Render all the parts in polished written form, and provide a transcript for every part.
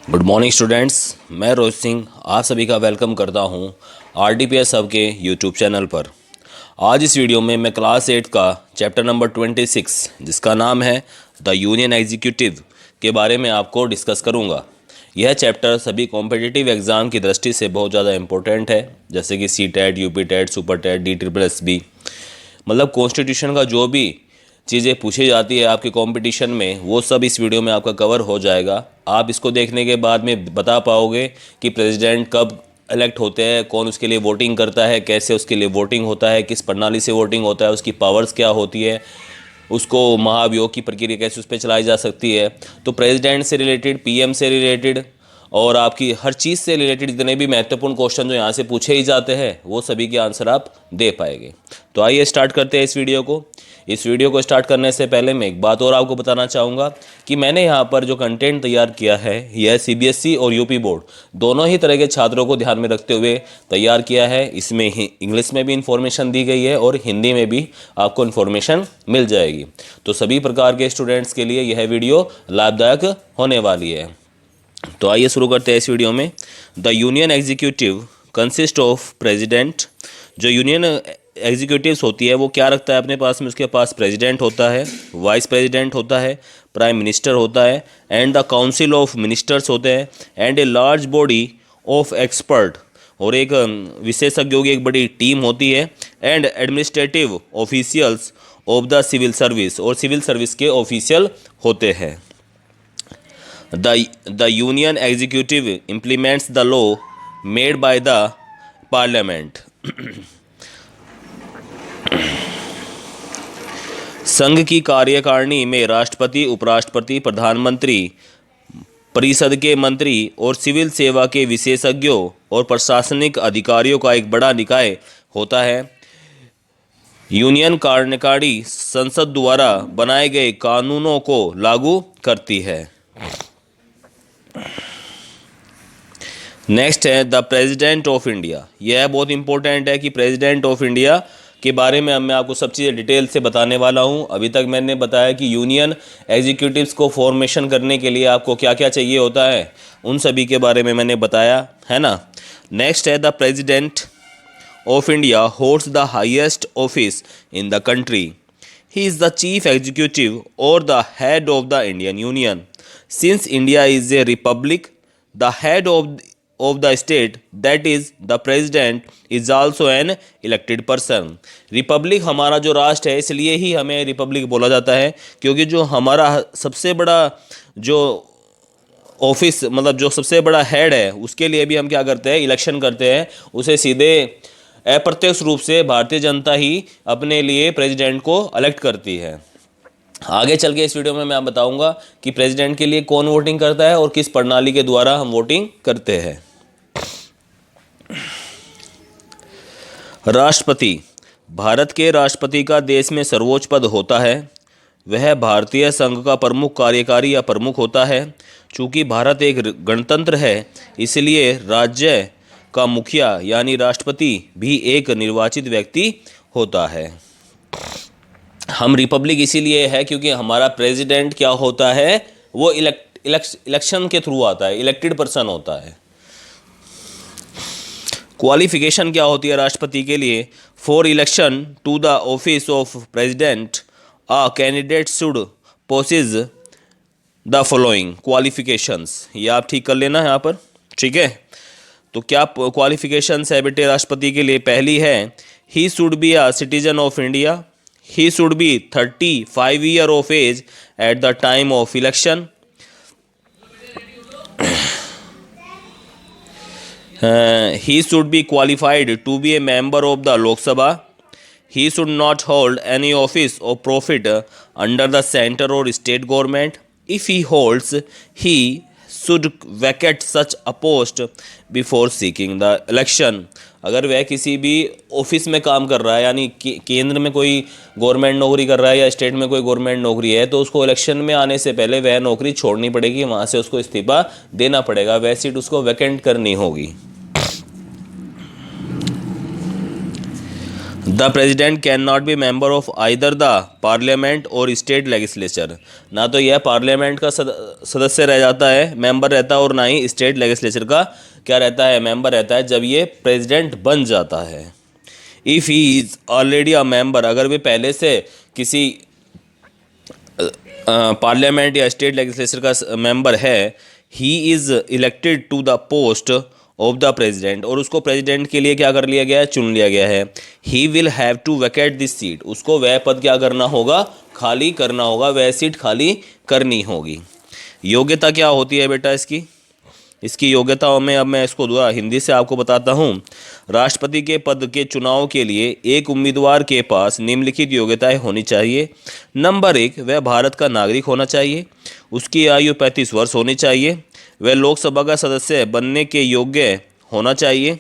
Good morning students, मैं रोहित सिंह आप सभी का वेलकम करता हूं आरटीपीएस हब के यूट्यूब चैनल पर। आज इस वीडियो में मैं क्लास 8 का चैप्टर नंबर 26 जिसका नाम है द यूनियन एग्जीक्यूटिव के बारे में आपको डिस्कस करूंगा। यह चैप्टर सभी कॉम्पिटिटिव एग्ज़ाम की दृष्टि से बहुत ज़्यादा इंपॉर्टेंट है, जैसे कि C TET, UP TET, super TET, DSSB। मतलब कॉन्स्टिट्यूशन का जो भी चीज़ें पूछी जाती है आपके कंपटीशन में, वो सब इस वीडियो में आपका कवर हो जाएगा। आप इसको देखने के बाद में बता पाओगे कि प्रेसिडेंट कब इलेक्ट होते हैं, कौन उसके लिए वोटिंग करता है, कैसे उसके लिए वोटिंग होता है, किस प्रणाली से वोटिंग होता है, उसकी पावर्स क्या होती है, उसको महाभियोग की प्रक्रिया कैसे उस पर चलाई जा सकती है। तो प्रेसिडेंट से रिलेटेड, पीएम से रिलेटेड और आपकी हर चीज़ से रिलेटेड जितने भी महत्वपूर्ण क्वेश्चन जो यहाँ से पूछे ही जाते हैं, वो सभी के आंसर आप दे पाएंगे। तो आइए स्टार्ट करते हैं इस वीडियो को। इस वीडियो को स्टार्ट करने से पहले मैं एक बात और आपको बताना चाहूँगा कि मैंने यहाँ पर जो कंटेंट तैयार किया है, यह CBSE और यूपी बोर्ड दोनों ही तरह के छात्रों को ध्यान में रखते हुए तैयार किया है। इसमें ही इंग्लिश में भी इन्फॉर्मेशन दी गई है और हिंदी में भी आपको इन्फॉर्मेशन मिल जाएगी। तो सभी प्रकार के स्टूडेंट्स के लिए यह वीडियो लाभदायक होने वाली है। तो आइए शुरू करते हैं इस वीडियो में। The union executive consist of president. जो यूनियन एग्जीक्यूटिव्स होती है वो क्या रखता है अपने पास में? उसके पास प्रेसिडेंट होता है, वाइस प्रेसिडेंट होता है, प्राइम मिनिस्टर होता है and the council of ministers होते हैं and a large body of expert, और एक विशेषज्ञों की एक बड़ी टीम होती है and administrative officials of the civil service, और सिविल सर्विस के ऑफिशियल होते हैं। The union executive implements the law made by the parliament. संघ की कार्यकारिणी में राष्ट्रपति, उपराष्ट्रपति, प्रधानमंत्री, परिषद के मंत्री और सिविल सेवा के विशेषज्ञों और प्रशासनिक अधिकारियों का एक बड़ा निकाय होता है। यूनियन कार्यकारिणी संसद द्वारा बनाए गए कानूनों को लागू करती है। नेक्स्ट है द प्रेसिडेंट ऑफ इंडिया। यह बहुत इंपॉर्टेंट है कि प्रेसिडेंट ऑफ इंडिया के बारे में मैं आपको सब चीज़ें डिटेल से बताने वाला हूं। अभी तक मैंने बताया कि यूनियन एग्जीक्यूटिव्स को फॉर्मेशन करने के लिए आपको क्या क्या चाहिए होता है, उन सभी के बारे में मैंने बताया है ना। नेक्स्ट है the president of India holds the highest office in the country. He is the chief executive और the head of the Indian union. Since India is a republic, the head of the state, that is the president, is also an elected person. Republic हमारा जो राष्ट्र है, इसलिए ही हमें Republic बोला जाता है, क्योंकि जो हमारा सबसे बड़ा जो ऑफिस, मतलब जो सबसे बड़ा हेड है, उसके लिए भी हम क्या करते हैं, इलेक्शन करते हैं। उसे सीधे अप्रत्यक्ष रूप से भारतीय जनता ही अपने लिए प्रेसिडेंट को इलेक्ट करती है। आगे चल के इस वीडियो में मैं बताऊंगा कि प्रेसिडेंट के लिए कौन वोटिंग करता है और किस प्रणाली के द्वारा हम वोटिंग करते हैं। राष्ट्रपति। भारत के राष्ट्रपति का देश में सर्वोच्च पद होता है। वह भारतीय संघ का प्रमुख कार्यकारी या प्रमुख होता है। चूंकि भारत एक गणतंत्र है, इसलिए राज्य का मुखिया यानी राष्ट्रपति भी एक निर्वाचित व्यक्ति होता है। हम रिपब्लिक इसीलिए है क्योंकि हमारा प्रेसिडेंट क्या होता है, वो इलेक्शन के थ्रू आता है, इलेक्टेड पर्सन होता है। क्वालिफिकेशन क्या होती है राष्ट्रपति के लिए? For election to the office of president a candidate should possess the following qualifications. ये आप ठीक कर लेना यहाँ पर, ठीक है। तो क्या क्वालिफिकेशंस है बेटे राष्ट्रपति के लिए? पहली है he should be a citizen of India. He should be 35 years of age at the time of election. He should be qualified to be a member of the Lok Sabha. He should not hold any office of profit under the center or state government. If he holds, he should vacate such a post before seeking the election. अगर वह किसी भी office में काम कर रहा है, यानी केंद्र में कोई गवर्नमेंट नौकरी कर रहा है या स्टेट में कोई गवर्नमेंट नौकरी है, तो उसको इलेक्शन में आने से पहले वह नौकरी छोड़नी पड़ेगी, वहाँ से उसको इस्तीफा देना पड़ेगा, वह सीट उसको वैकेंट करनी होगी। The president can not be member of either the parliament और स्टेट लेजिस्लेचर। ना तो यह पार्लियामेंट का सदस्य रह जाता है, मेंबर रहता है, और ना ही स्टेट लेजिस्लेचर का क्या रहता है, मेंबर रहता है, जब ये प्रेजिडेंट बन जाता है। If he is already a member, अगर वे पहले से किसी पार्लियामेंट या स्टेट लेजिस्लेचर का मेंबर है, he is elected to the post of the president, और उसको प्रेजिडेंट के लिए क्या कर लिया गया है, चुन लिया गया है। He will have to vacate this seat, उसको वह पद क्या करना होगा, खाली करना होगा, वह सीट खाली करनी होगी। योग्यता क्या होती है बेटा इसकी योग्यताओं में अब मैं इसको दूसरा हिंदी से आपको बताता हूँ। राष्ट्रपति के पद के चुनाव के लिए एक उम्मीदवार के पास निम्नलिखित योग्यताएं होनी चाहिए। नंबर 1, वह भारत का नागरिक होना चाहिए। उसकी आयु 35 वर्ष होनी चाहिए। वह लोकसभा का सदस्य बनने के योग्य होना चाहिए।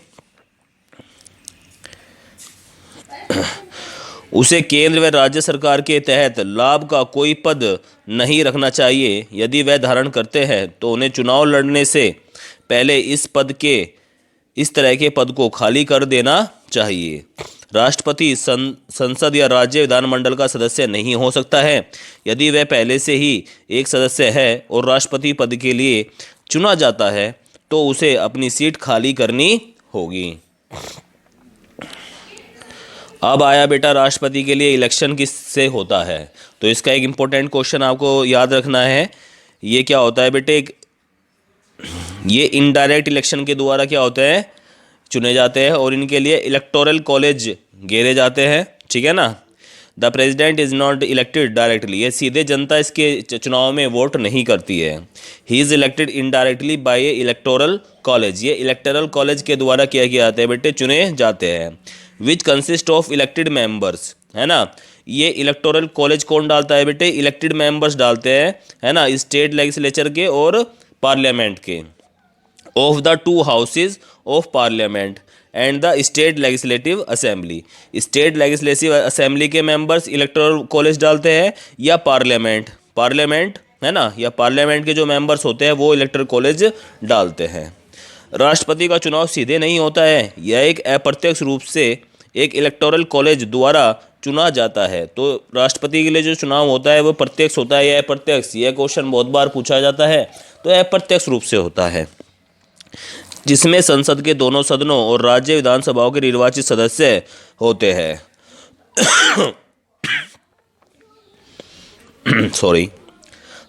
उसे केंद्र व राज्य सरकार के तहत लाभ का कोई पद नहीं रखना चाहिए। यदि वह धारण करते हैं तो उन्हें चुनाव लड़ने से पहले इस तरह के पद को खाली कर देना चाहिए। राष्ट्रपति संसद या राज्य विधानमंडल का सदस्य नहीं हो सकता है। यदि वह पहले से ही एक सदस्य है और राष्ट्रपति पद के लिए चुना जाता है तो उसे अपनी सीट खाली करनी होगी। अब आया बेटा राष्ट्रपति के लिए इलेक्शन किससे होता है, तो इसका एक इम्पोर्टेंट क्वेश्चन आपको याद रखना है। ये क्या होता है बेटे, ये इनडायरेक्ट इलेक्शन के द्वारा क्या होते हैं, चुने जाते हैं, और इनके लिए इलेक्टोरल कॉलेज घेरे जाते हैं, ठीक है ना। The president is not elected directly, ये सीधे जनता इसके चुनाव में वोट नहीं करती है। He is elected indirectly bye A electoral college, ये इलेक्टोरल कॉलेज के द्वारा क्या किया जाते हैं बेटे, चुने जाते हैं। Which consist of elected members, है ना। ये इलेक्टोरल कॉलेज कौन डालता है बेटे, इलेक्टेड मेंबर्स डालते हैं, है ना, स्टेट लेजिस्लेचर के और पार्लियामेंट के। Of the 2 houses of parliament and the state legislative assembly, state legislative assembly के मेंबर्स इलेक्टोरल कॉलेज डालते हैं, या पार्लियामेंट है ना, या पार्लियामेंट के जो मेंबर्स होते हैं वो इलेक्टोरल कॉलेज डालते हैं। राष्ट्रपति का चुनाव सीधे नहीं होता है, यह एक अप्रत्यक्ष रूप से एक इलेक्टोरल कॉलेज द्वारा चुना जाता है। तो राष्ट्रपति के लिए जो चुनाव होता है वो प्रत्यक्ष होता है या अप्रत्यक्ष, यह क्वेश्चन बहुत बार पूछा जाता है। तो अप्रत्यक्ष रूप से होता है, जिसमें संसद के दोनों सदनों और राज्य विधानसभाओं के निर्वाचित सदस्य होते हैं। Sorry.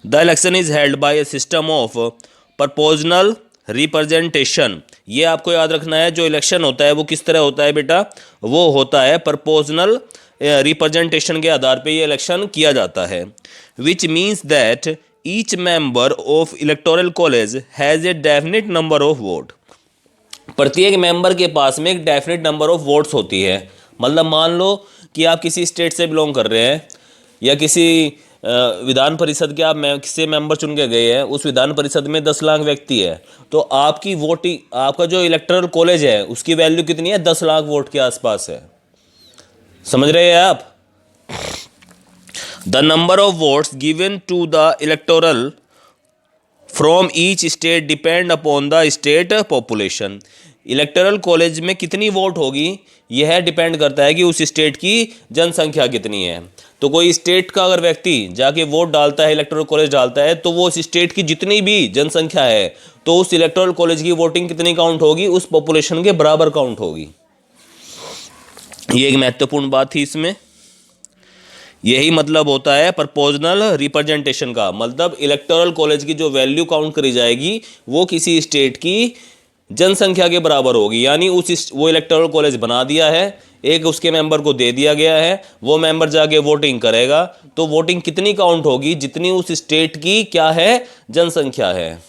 The election is held by A system of proportional representation, ये आपको याद रखना है। जो इलेक्शन होता है वो किस तरह होता है बेटा, वो होता है प्रोपोर्शनल रिप्रेजेंटेशन के आधार पे ये इलेक्शन किया जाता है। Which means that each member of electoral college has a definite number of vote, प्रत्येक मेंबर के पास में एक डेफिनेट नंबर ऑफ वोट्स होती है। मतलब मान लो कि आप किसी स्टेट से बिलोंग कर रहे हैं या किसी विधान परिषद के आप किसी मेंबर चुन के गए हैं, उस विधान परिषद में 10 लाख व्यक्ति है, तो आपकी वोटिंग, आपका जो इलेक्टोरल कॉलेज है उसकी वैल्यू कितनी है, 10 लाख वोट के आसपास है। समझ रहे हैं आप। The number of votes given to the electoral from each state depend upon the state population, electoral college में कितनी वोट होगी यह डिपेंड करता है कि उस स्टेट की जनसंख्या कितनी है। तो कोई स्टेट का अगर व्यक्ति जाके वोट डालता है, इलेक्टोरल कॉलेज डालता है, तो वो उस स्टेट की जितनी भी जनसंख्या है तो उस इलेक्टोरल कॉलेज की वोटिंग कितनी काउंट होगी, उस पॉपुलेशन के बराबर काउंट होगी। ये एक महत्वपूर्ण बात थी इसमें। यही मतलब होता है प्रोपोर्शनल रिप्रेजेंटेशन का, मतलब इलेक्टोरल कॉलेज की जो वैल्यू काउंट करी जाएगी वो किसी स्टेट की जनसंख्या के बराबर होगी। यानी वो इलेक्टोरल कॉलेज बना दिया है, एक उसके मेंबर को दे दिया गया है, वो मेंबर जाके वोटिंग करेगा, तो वोटिंग कितनी काउंट होगी, जितनी उस स्टेट की क्या है, जनसंख्या है।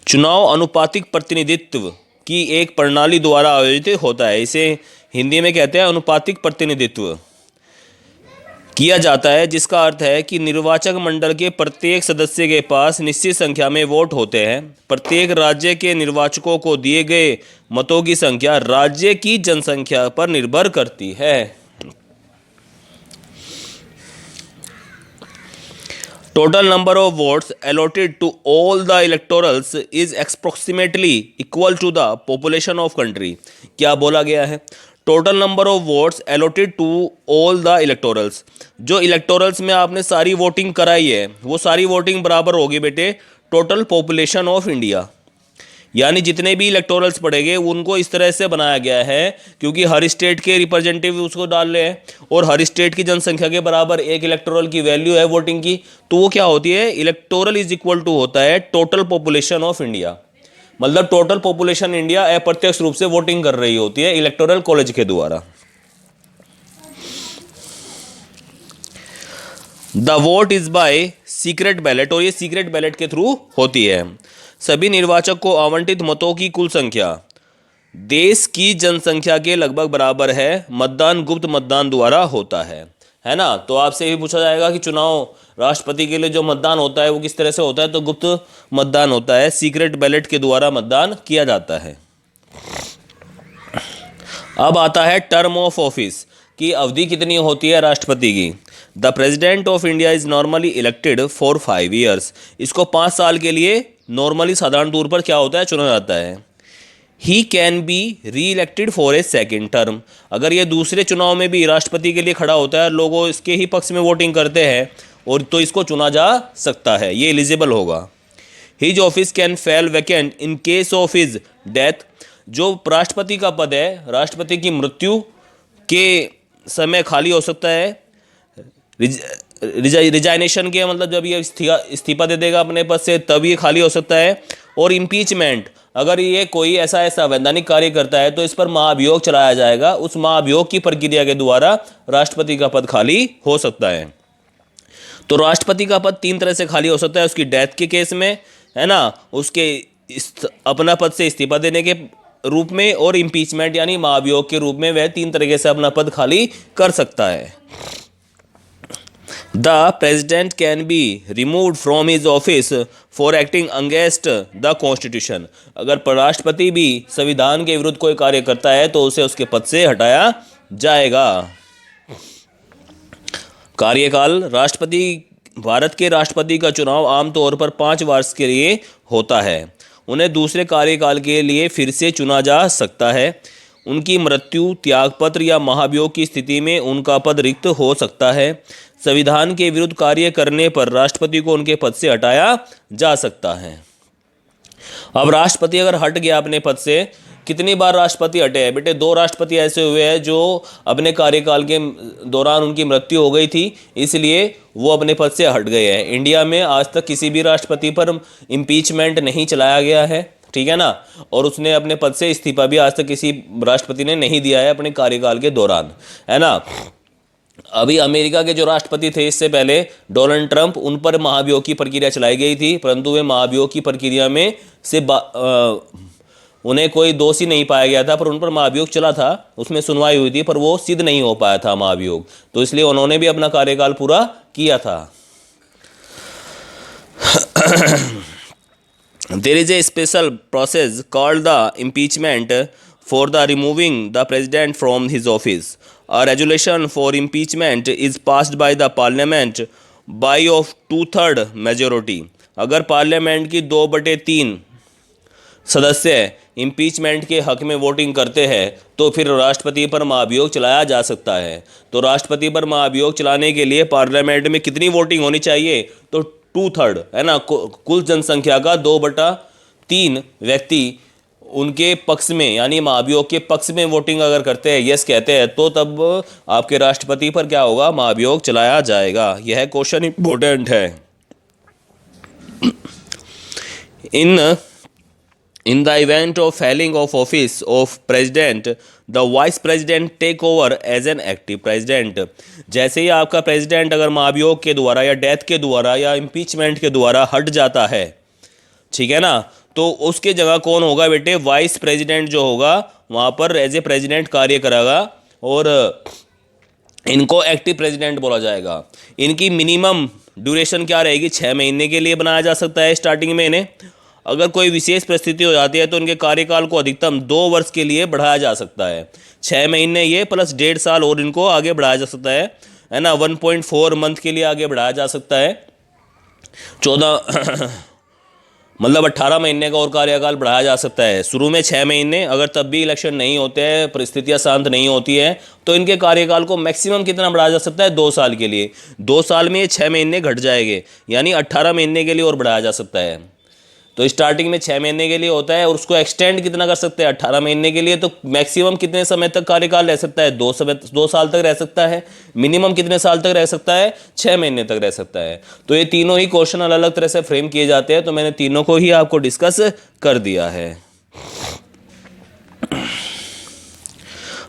चुनाव अनुपातिक प्रतिनिधित्व की एक प्रणाली द्वारा आयोजित होता है, इसे हिंदी में कहते हैं अनुपातिक प्रतिनिधित्व किया जाता है, जिसका अर्थ है कि निर्वाचक मंडल के प्रत्येक सदस्य के पास निश्चित संख्या में वोट होते हैं। प्रत्येक राज्य के निर्वाचकों को दिए गए मतों की संख्या राज्य की जनसंख्या पर निर्भर करती है। total number of votes allotted to all the electorals is approximately equal to the population of country। क्या बोला गया है? Total number of votes allotted to all the electorals, जो इलेक्टोरल्स में आपने सारी वोटिंग कराई है वो सारी वोटिंग बराबर होगी बेटे टोटल पॉपुलेशन ऑफ इंडिया। यानी जितने भी इलेक्टोरल्स पड़ेंगे उनको इस तरह से बनाया गया है क्योंकि हर स्टेट के रिप्रेजेंटेटिव उसको डाल रहे हैं और हर स्टेट की जनसंख्या के बराबर एक इलेक्टोरल की वैल्यू है वोटिंग की, तो वो क्या होती है, इलेक्टोरल इज इक्वल टू होता है टोटल पॉपुलेशन ऑफ इंडिया। मतलब टोटल पॉपुलेशन इंडिया अप्रत्यक्ष रूप से वोटिंग कर रही होती है इलेक्टोरल कॉलेज के द्वारा। The vote is by secret ballot, और ये सीक्रेट बैलेट के थ्रू होती है। सभी निर्वाचक को आवंटित मतों की कुल संख्या देश की जनसंख्या के लगभग बराबर है। मतदान गुप्त मतदान द्वारा होता है ना। तो आपसे ये भी पूछा जाएगा कि चुनाव राष्ट्रपति के लिए जो मतदान होता है वो किस तरह से होता है, तो गुप्त मतदान होता है, सीक्रेट बैलेट के द्वारा मतदान किया जाता है। अब आता है टर्म ऑफ ऑफिस की अवधि कितनी होती है राष्ट्रपति की। The president of India is normally elected for 5 years, इसको 5 साल के लिए नॉर्मली साधारण तौर पर क्या होता है, चुना जाता है। ही कैन बी री elected for a second term, अगर ये दूसरे चुनाव में भी राष्ट्रपति के लिए खड़ा होता है, लोगों इसके ही पक्ष में वोटिंग करते हैं और तो इसको चुना जा सकता है, ये एलिजिबल होगा। His office can fail vacant in case of his death, जो राष्ट्रपति का पद है राष्ट्रपति की मृत्यु के समय खाली हो सकता है। रिजाइनेशन के मतलब जब ये इस्तीफा दे देगा अपने पद से तब ये खाली हो सकता है। और इम्पीचमेंट, अगर ये कोई ऐसा संवैधानिक कार्य करता है तो इस पर महाभियोग चलाया जाएगा, उस महाभियोग की प्रक्रिया के द्वारा राष्ट्रपति का पद खाली हो सकता है। तो राष्ट्रपति का पद 3 तरह से खाली हो सकता है, उसकी डेथ के केस में, है ना, उसके अपना पद से इस्तीफा देने के रूप में, और इम्पीचमेंट यानी महाभियोग के रूप में वह 3 तरीके से अपना पद खाली कर सकता है। The president can be removed from his office for acting against the constitution, अगर राष्ट्रपति भी संविधान के विरुद्ध कोई कार्य करता है तो उसे उसके पद से हटाया जाएगा। कार्यकाल, राष्ट्रपति, भारत के राष्ट्रपति का चुनाव आमतौर पर 5 वर्ष के लिए होता है। उन्हें दूसरे कार्यकाल के लिए फिर से चुना जा सकता है। उनकी मृत्यु, त्यागपत्र या महाभियोग की स्थिति में उनका पद रिक्त हो सकता है। संविधान के विरुद्ध कार्य करने पर राष्ट्रपति को उनके पद से हटाया जा सकता है। अब राष्ट्रपति अगर हट गया अपने पद से, कितनी बार राष्ट्रपति हटे हैं बेटे, 2 राष्ट्रपति ऐसे हुए हैं जो अपने कार्यकाल के दौरान उनकी मृत्यु हो गई थी, इसलिए वो अपने पद से हट गए हैं। इंडिया में आज तक किसी भी राष्ट्रपति पर इम्पीचमेंट नहीं चलाया गया है, ठीक है ना, और उसने अपने पद से इस्तीफा भी आज तक किसी राष्ट्रपति ने नहीं दिया है अपने कार्यकाल के दौरान, है ना। अभी अमेरिका के जो राष्ट्रपति थे इससे पहले डोनाल्ड ट्रंप, उन पर महाभियोग की प्रक्रिया चलाई गई थी, परंतु वे महाभियोग की प्रक्रिया में से उन्हें कोई दोषी नहीं पाया गया था, पर उन पर महाभियोग चला था, उसमें सुनवाई हुई थी, पर वो सिद्ध नहीं हो पाया था महाभियोग, तो इसलिए उन्होंने भी अपना कार्यकाल पूरा किया था। There is a special process called the impeachment for the removing the president from his office. A resolution for impeachment is passed by the parliament by of 2/3 majority. अगर पार्लियामेंट की 2/3 सदस्य इम्पीचमेंट के हक में वोटिंग करते हैं तो फिर राष्ट्रपति पर महाभियोग चलाया जा सकता है। तो राष्ट्रपति पर महाभियोग चलाने के लिए पार्लियामेंट में कितनी वोटिंग होनी चाहिए, तो 2/3, है ना, कुल जनसंख्या का 2/3 व्यक्ति उनके पक्ष में यानी महाभियोग के पक्ष में वोटिंग अगर करते हैं, यस कहते हैं, तो तब आपके राष्ट्रपति पर क्या होगा, महाभियोग चलाया जाएगा। यह क्वेश्चन इंपॉर्टेंट है। In the event of failing of office of president, the vice president take over as an active president. जैसे ही आपका प्रेसिडेंट अगर महाभियोग के द्वारा या डेथ के द्वारा या इम्पीचमेंट के द्वारा हट जाता है, ठीक है ना, तो उसके जगह कौन होगा बेटे, वाइस प्रेसिडेंट जो होगा वहाँ पर एज ए प्रेसिडेंट कार्य करेगा और इनको एक्टिव प्रेसिडेंट बोला जाएगा। इनकी मिनिमम ड्यूरेशन क्या रहेगी, 6 महीने के लिए बनाया जा सकता है स्टार्टिंग में इन्हें। अगर कोई विशेष परिस्थिति हो जाती है तो उनके कार्यकाल को अधिकतम 2 वर्ष के लिए बढ़ाया जा सकता है। 6 महीने ये प्लस 1.5 साल और इनको आगे बढ़ाया जा सकता है ना, 1.4 मंथ के लिए आगे बढ़ाया जा सकता है। 14 मतलब 18 महीने का और कार्यकाल बढ़ाया जा सकता है। शुरू में 6 महीने, अगर तब भी इलेक्शन नहीं होते हैं, परिस्थितियां शांत नहीं होती है, तो इनके कार्यकाल को मैक्सिमम कितना बढ़ाया जा सकता है? 2 साल के लिए। 2 साल में ये 6 महीने घट जाएंगे, यानी 18 महीने के लिए और बढ़ाया जा सकता है। तो स्टार्टिंग में 6 महीने के लिए होता है और उसको एक्सटेंड कितना कर सकते हैं? 18 महीने के लिए। तो मैक्सिमम कितने समय तक कार्यकाल रह सकता है? 2 साल तक रह सकता है। मिनिमम कितने साल तक रह सकता है? 6 महीने तक रह सकता है। तो ये तीनों ही क्वेश्चन अलग अलग तरह से फ्रेम किए जाते हैं, तो मैंने तीनों को ही आपको डिस्कस कर दिया है।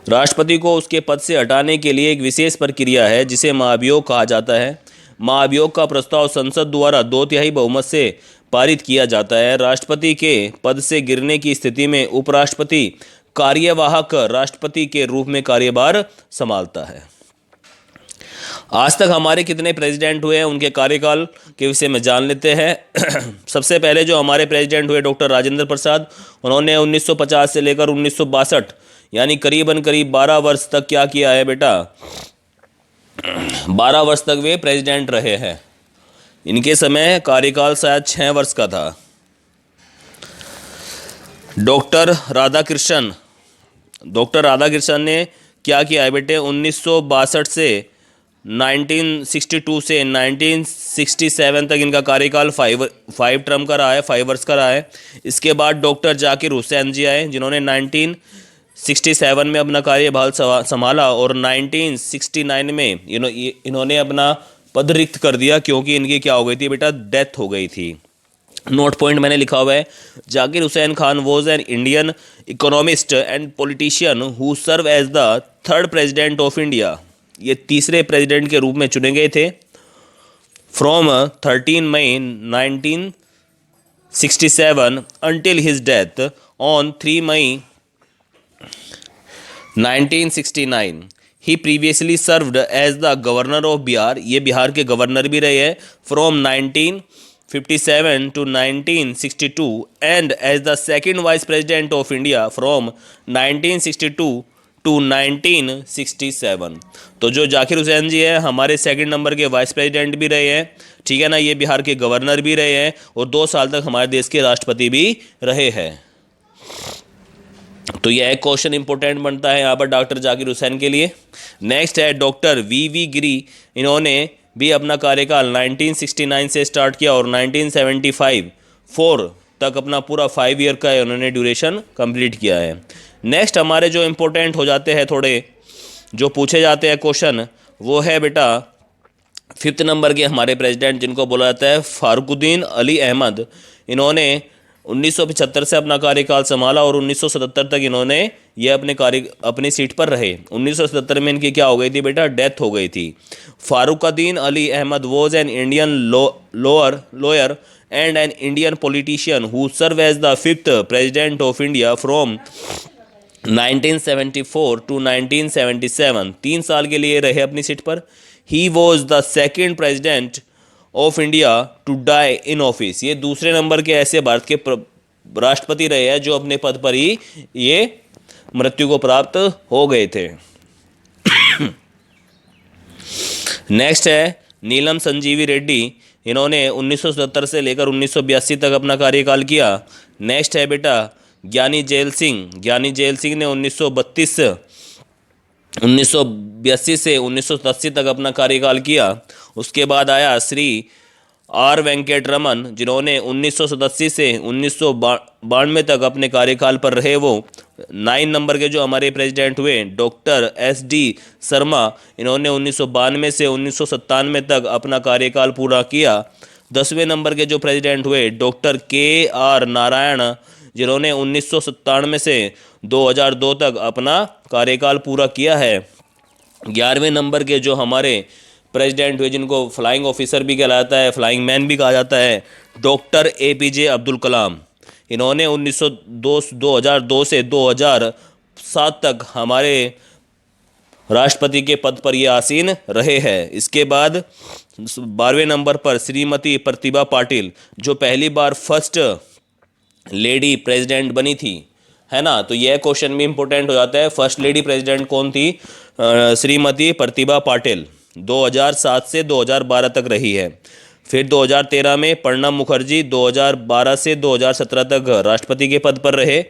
राष्ट्रपति को उसके पद से हटाने के लिए एक विशेष प्रक्रिया है जिसे महाभियोग कहा जाता है। महाभियोग का प्रस्ताव संसद द्वारा 2/3 बहुमत से पारित किया जाता है। राष्ट्रपति के पद से गिरने की स्थिति में उपराष्ट्रपति कार्यवाहक राष्ट्रपति के रूप में कार्यभार संभालता है। आज तक हमारे कितने प्रेसिडेंट हुए हैं, उनके कार्यकाल के विषय में जान लेते हैं। सबसे पहले जो हमारे प्रेसिडेंट हुए डॉक्टर राजेंद्र प्रसाद, उन्होंने 1950 से लेकर 1962 यानी करीबन 12 वर्ष तक क्या किया है बेटा? 12 वर्ष तक वे प्रेसिडेंट रहे हैं। इनके समय कार्यकाल शायद 6 वर्ष का था। डॉक्टर राधाकृष्णन ने क्या किया है बेटे? 1962 से 1962 से 1967 तक इनका कार्यकाल 5 टर्म का रहा है, 5 वर्ष का रहा है। इसके बाद डॉक्टर जाकिर हुसैन जी आए, जिन्होंने 1967 में अपना कार्यभार संभाला और 1969 में इन्होंने अपना पद रिक्त कर दिया, क्योंकि इनकी क्या हो गई थी बेटा? डेथ हो गई थी। नोट पॉइंट मैंने लिखा हुआ है, Zakir Hussain Khan was an Indian economist and politician who serve as the 3rd president of India. ये तीसरे प्रेसिडेंट के रूप में चुने गए थे। From 13 May 1967 until his death on 3 May 1969. He previously served as the governor of Bihar. ये बिहार के गवर्नर भी रहे हैं from 1957 to 1962 and as the second vice president of India from 1962 to 1967. तो जो जाकिर हुसैन जी हैं हमारे सेकंड नंबर के वाइस प्रेसिडेंट भी रहे हैं, ठीक है ना। ये बिहार के गवर्नर भी रहे हैं और 2 साल तक हमारे देश के राष्ट्रपति भी रहे हैं। तो यह एक क्वेश्चन इंपॉर्टेंट बनता है यहाँ पर डॉक्टर जाकिर हुसैन के लिए। नेक्स्ट है डॉक्टर वी गिरी। इन्होंने भी अपना कार्यकाल 1969 से स्टार्ट किया और 1975 तक अपना पूरा 5 ईयर का उन्होंने ड्यूरेशन कंप्लीट किया है। नेक्स्ट हमारे जो इंपॉर्टेंट हो जाते हैं थोड़े, जो पूछे जाते हैं क्वेश्चन, वो है बेटा 5th नंबर के हमारे प्रेसिडेंट, जिनको बोला जाता है फारुकुद्दीन अली अहमद। इन्होंने 1975 से अपना कार्यकाल संभाला और 1977 तक इन्होंने ये अपनी सीट पर रहे। 1977 में इनकी क्या हो गई थी बेटा? डेथ हो गई थी। Fakhruddin Ali Ahmed was an Indian lawyer and an Indian politician who serve as the 5th president of India from 1974 to 1977। 3 साल के लिए रहे अपनी सीट पर। He was the 2nd president of India to die in office. ये दूसरे नंबर के ऐसे भारत के राष्ट्रपति रहे हैं जो अपने पद पर ही ये मृत्यु को प्राप्त हो गए थे। नेक्स्ट है नीलम संजीवी रेड्डी। इन्होंने 1977 से लेकर 1982 तक अपना कार्यकाल किया। नेक्स्ट है बेटा ज्ञानी जेल सिंह। ज्ञानी जेल सिंह ने 1982 से 1987 तक अपना कार्यकाल किया। उसके बाद आया श्री आर वेंकट रमन, जिन्होंने 1987 से 1992 तक अपने कार्यकाल पर रहे। वो 9 नंबर के जो हमारे प्रेसिडेंट हुए डॉक्टर SD शर्मा, इन्होंने 1992 से 1997 तक अपना कार्यकाल पूरा किया। 10वें नंबर के जो प्रेसिडेंट हुए डॉक्टर KR नारायण, जिन्होंने 1997 से 2002 तक अपना कार्यकाल पूरा किया है। 11वें नंबर के जो हमारे प्रेसिडेंट हुए, जिनको फ्लाइंग ऑफिसर भी कहलाता है, फ्लाइंग मैन भी कहा जाता है, डॉक्टर APJ अब्दुल कलाम। इन्होंने 2002 से 2007 तक हमारे राष्ट्रपति के पद पर ये आसीन रहे हैं। इसके बाद 12वें नंबर पर श्रीमती प्रतिभा पाटिल, जो पहली बार फर्स्ट लेडी प्रेसिडेंट बनी थी, है ना। तो यह क्वेश्चन भी इंपॉर्टेंट हो जाता है। फर्स्ट लेडी प्रेसिडेंट कौन थी? श्रीमती प्रतिभा पाटिल 2007 से 2012 तक रही है। फिर 2013 में प्रणब मुखर्जी 2012 से 2017 तक राष्ट्रपति के पद पर रहे।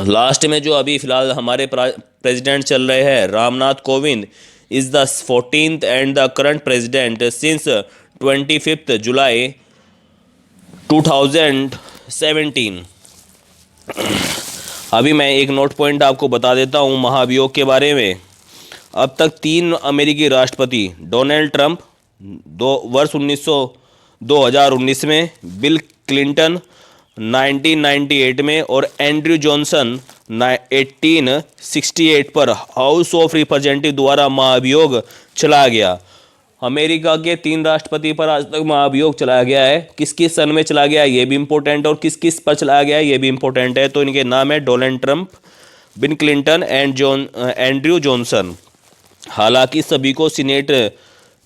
लास्ट में जो अभी फिलहाल हमारे प्रेसिडेंट चल रहे हैं Ramnath Kovind is the 14th and the current president since 25 जुलाई 2017। अभी मैं एक नोट पॉइंट आपको बता देता हूँ महाभियोग के बारे में। अब तक 3 अमेरिकी राष्ट्रपति डोनाल्ड ट्रंप 2019 में, बिल क्लिंटन 1998 में और एंड्रयू जॉनसन 1868 पर हाउस ऑफ रिप्रेजेंटेटिव द्वारा महाभियोग चलाया गया। अमेरिका के 3 राष्ट्रपति पर आज तक महाभियोग चलाया गया है। किस किस सन में चला गया ये भी इंपॉर्टेंट है और किस किस पर चलाया गया ये भी इंपॉर्टेंट है। तो इनके नाम है Donald Trump, bill Clinton and Andrew Johnson. हालांकि सभी को सीनेट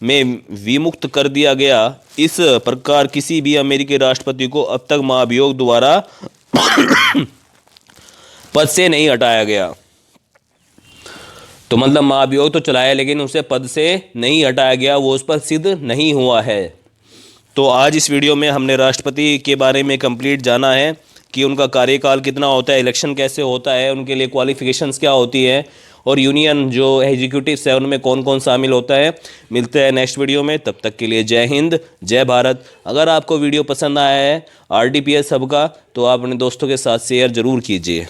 में विमुक्त कर दिया गया। इस प्रकार किसी भी अमेरिकी राष्ट्रपति को अब तक महाभियोग द्वारा पद से नहीं हटाया गया। तो मतलब महाभियोग तो चलाया लेकिन उसे पद से नहीं हटाया गया, वो उस पर सिद्ध नहीं हुआ है। तो आज इस वीडियो में हमने राष्ट्रपति के बारे में कंप्लीट जाना है कि उनका कार्यकाल कितना होता है, इलेक्शन कैसे होता है, उनके लिए क्वालिफिकेशंस क्या होती है और यूनियन जो एग्जीक्यूटिव्स है उनमें कौन कौन शामिल होता है। मिलते हैं नेक्स्ट वीडियो में, तब तक के लिए जय हिंद जय भारत। अगर आपको वीडियो पसंद आया है RDPS हब का तो आप अपने दोस्तों के साथ शेयर ज़रूर कीजिए।